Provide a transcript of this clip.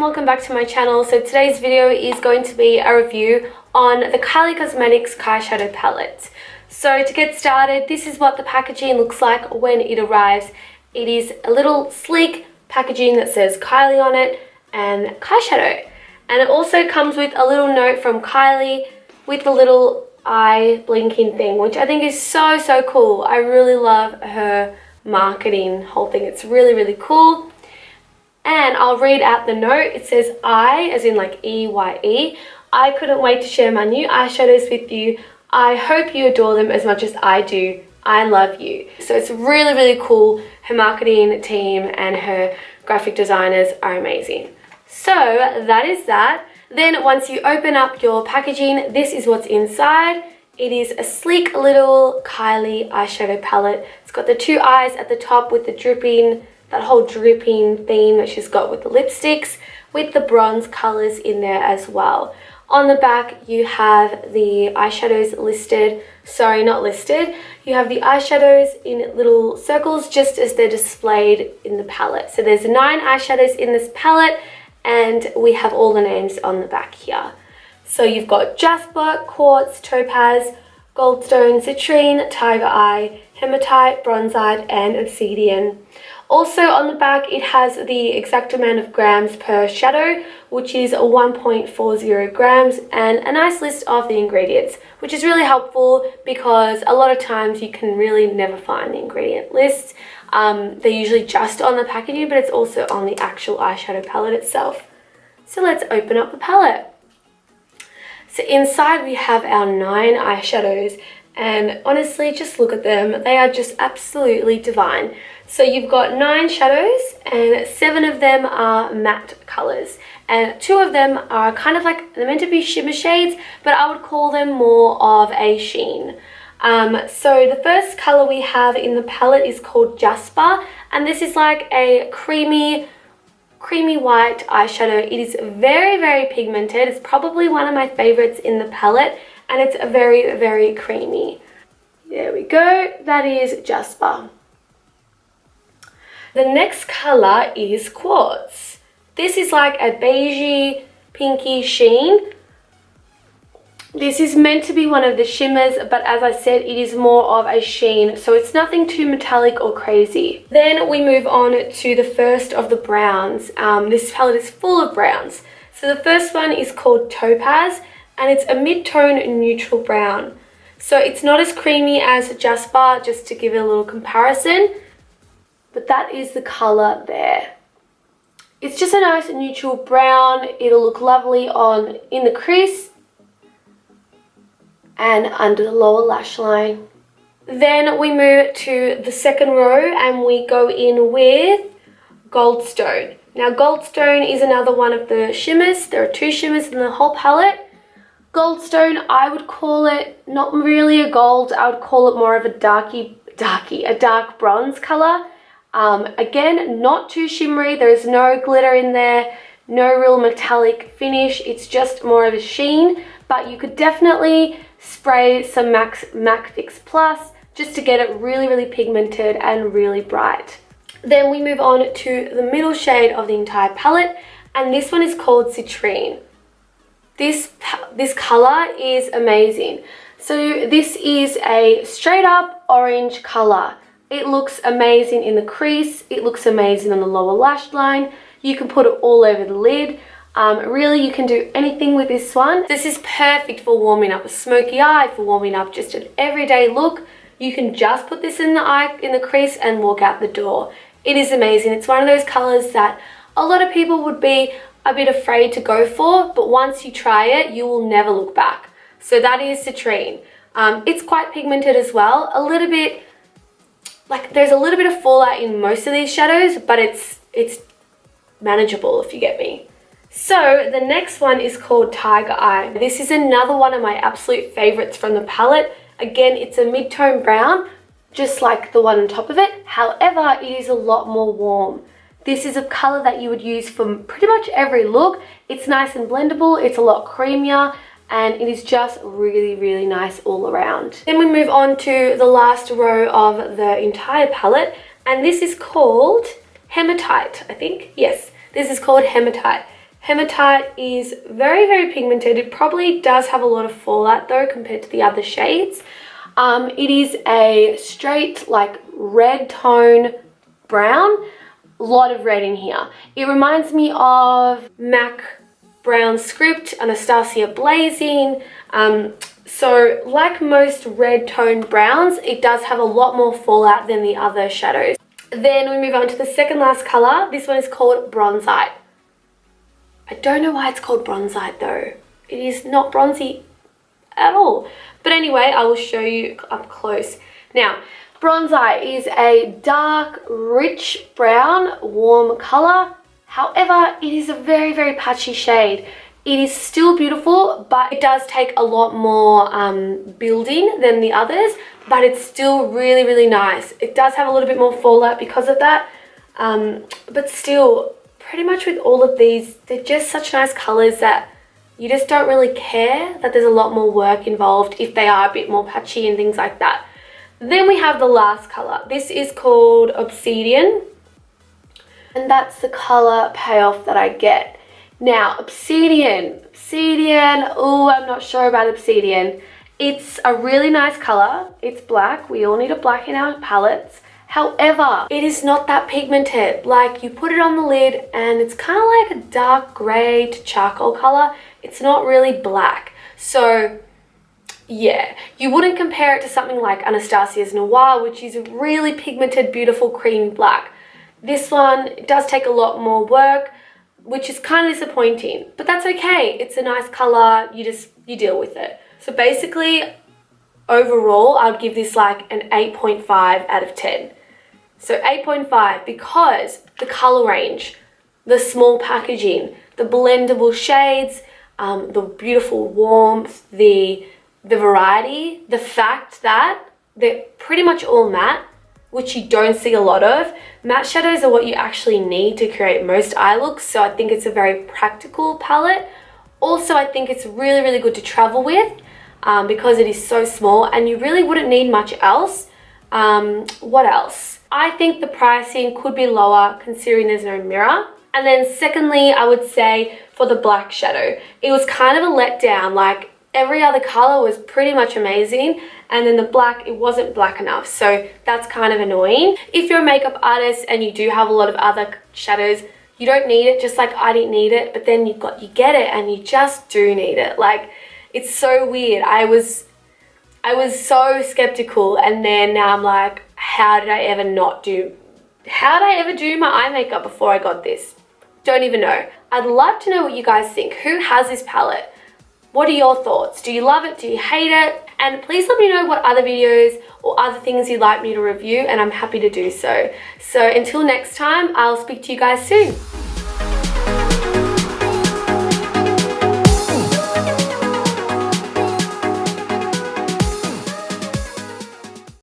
welcome back to my channel. So today's video is going to be a review on the Kylie Cosmetics Kyshadow palette. So to get started, this is what the packaging looks like when it arrives. It is a little sleek packaging that says Kylie on it and Kyshadow. And it also comes with a little note from Kylie with the little eye blinking thing, which I think is so cool. I really love her marketing whole thing. It's really cool. And I'll read out the note. It says, I, as in like E-Y-E, I couldn't wait to share my new eyeshadows with you. I hope you adore them as much as I do. I love you. So it's really cool. Her marketing team and her graphic designers are amazing. So that is that. Then once you open up your packaging, this is what's inside. It is a sleek little Kylie eyeshadow palette. It's got the two eyes at the top with the dripping, that whole dripping theme that she's got with the lipsticks, with the bronze colors in there as well. On the back, you have the eyeshadows listed. Sorry, not listed. You have the eyeshadows in little circles just as they're displayed in the palette. So there's 9 eyeshadows in this palette, and we have all the names on the back here. So you've got Jasper, Quartz, Topaz, Goldstone, Citrine, Tiger Eye, Hematite, Bronzite, and Obsidian. Also on the back, it has the exact amount of grams per shadow, which is 1.40 grams, and a nice list of the ingredients, which is really helpful because a lot of times you can really never find the ingredient lists. They're usually just on the packaging, but it's also on the actual eyeshadow palette itself. So let's open up the palette. So inside we have our 9 eyeshadows, and honestly, just look at them. They are just absolutely divine. So you've got 9 shadows, and 7 of them are matte colors, and 2 of them are kind of like, they're meant to be shimmer shades, but I would call them more of a sheen. So the first color we have in the palette is called Jasper, and this is like a creamy white eyeshadow. It is very pigmented. It's probably one of my favorites in the palette, and it's very creamy. There we go. That is Jasper. The next color is Quartz. This is like a beigey, pinky sheen. This is meant to be one of the shimmers, but as I said, it is more of a sheen, so it's nothing too metallic or crazy. Then we move on to the first of the browns. This palette is full of browns. So the first one is called Topaz, and it's a mid-tone neutral brown. So it's not as creamy as Jasper, just to give it a little comparison, but that is the color there. It's just a nice neutral brown. It'll look lovely in the crease and under the lower lash line. Then we move to the second row and we go in with Goldstone. Now Goldstone is another one of the shimmers. There are 2 shimmers in the whole palette. Goldstone, I would call it not really a gold, I would call it more of a dark bronze color. Again, not too shimmery. There is no glitter in there, no real metallic finish. It's just more of a sheen, but you could definitely spray some MAC Fix Plus just to get it really pigmented and really bright. Then we move on to the middle shade of the entire palette, and this one is called Citrine. This color is amazing. So this is a straight up orange color. It looks amazing in the crease. It looks amazing on the lower lash line. You can put it all over the lid. Really, you can do anything with this one. This is perfect for warming up a smoky eye, for warming up just an everyday look. You can just put this in the crease and walk out the door. It is amazing. It's one of those colors that a lot of people would be a bit afraid to go for, but once you try it, you will never look back. So that is Citrine. It's quite pigmented as well. A little bit, like there's a little bit of fallout in most of these shadows, but it's manageable if you get me. So the next one is called Tiger Eye. This is another one of my absolute favorites from the palette. Again, it's a mid-tone brown, just like the one on top of it. However, it is a lot more warm. This is a color that you would use for pretty much every look. It's nice and blendable. It's a lot creamier, and it is just really nice all around. Then we move on to the last row of the entire palette, and this is called Hematite, I think. Yes, this is called Hematite. Hematite is very, very pigmented. It probably does have a lot of fallout though compared to the other shades. It is a straight like red tone brown. A lot of red in here. It reminds me of MAC Brown Script, Anastasia Blazing. So like most red toned browns, it does have a lot more fallout than the other shadows. Then we move on to the second last color. This one is called Bronzite. I don't know why it's called Bronzite though. It is not bronzy at all. But anyway, I will show you up close. Now, Bronzite is a dark, rich brown, warm color. However, it is a very, very patchy shade. It is still beautiful, but it does take a lot more building than the others, but it's still really, really nice. It does have a little bit more fallout because of that, but still, pretty much with all of these, they're just such nice colors that you just don't really care that there's a lot more work involved if they are a bit more patchy and things like that. Then we have the last color. This is called Obsidian, and that's the color payoff that I get. Now, Obsidian, oh, I'm not sure about Obsidian. It's a really nice color. It's black. We all need a black in our palettes. However, it is not that pigmented. Like, you put it on the lid and it's kind of like a dark gray to charcoal color. It's not really black. So yeah, you wouldn't compare it to something like Anastasia's Noir, which is a really pigmented, beautiful creamy black. This one, it does take a lot more work, which is kind of disappointing, but that's okay. It's a nice color, you deal with it. So basically, overall, I'd give this like an 8.5 out of 10. So 8.5 because the color range, the small packaging, the blendable shades, the beautiful warmth, the variety, the fact that they're pretty much all matte, which you don't see a lot of. Matte shadows are what you actually need to create most eye looks, so I think it's a very practical palette. Also, I think it's really, really good to travel with because it is so small and you really wouldn't need much else. What else? I think the pricing could be lower considering there's no mirror. And then secondly, I would say for the black shadow, it was kind of a letdown. Like, every other color was pretty much amazing, and then the black, it wasn't black enough, so that's kind of annoying. If you're a makeup artist and you do have a lot of other shadows, you don't need it, just like I didn't need it, but then you get it and you just do need it. Like, it's so weird. I was so skeptical, and then now I'm like, how did I ever do my eye makeup before I got this? Don't even know. I'd love to know what you guys think. Who has this palette? What are your thoughts? Do you love it? Do you hate it? And please let me know what other videos or other things you'd like me to review, and I'm happy to do so. So until next time, I'll speak to you guys soon.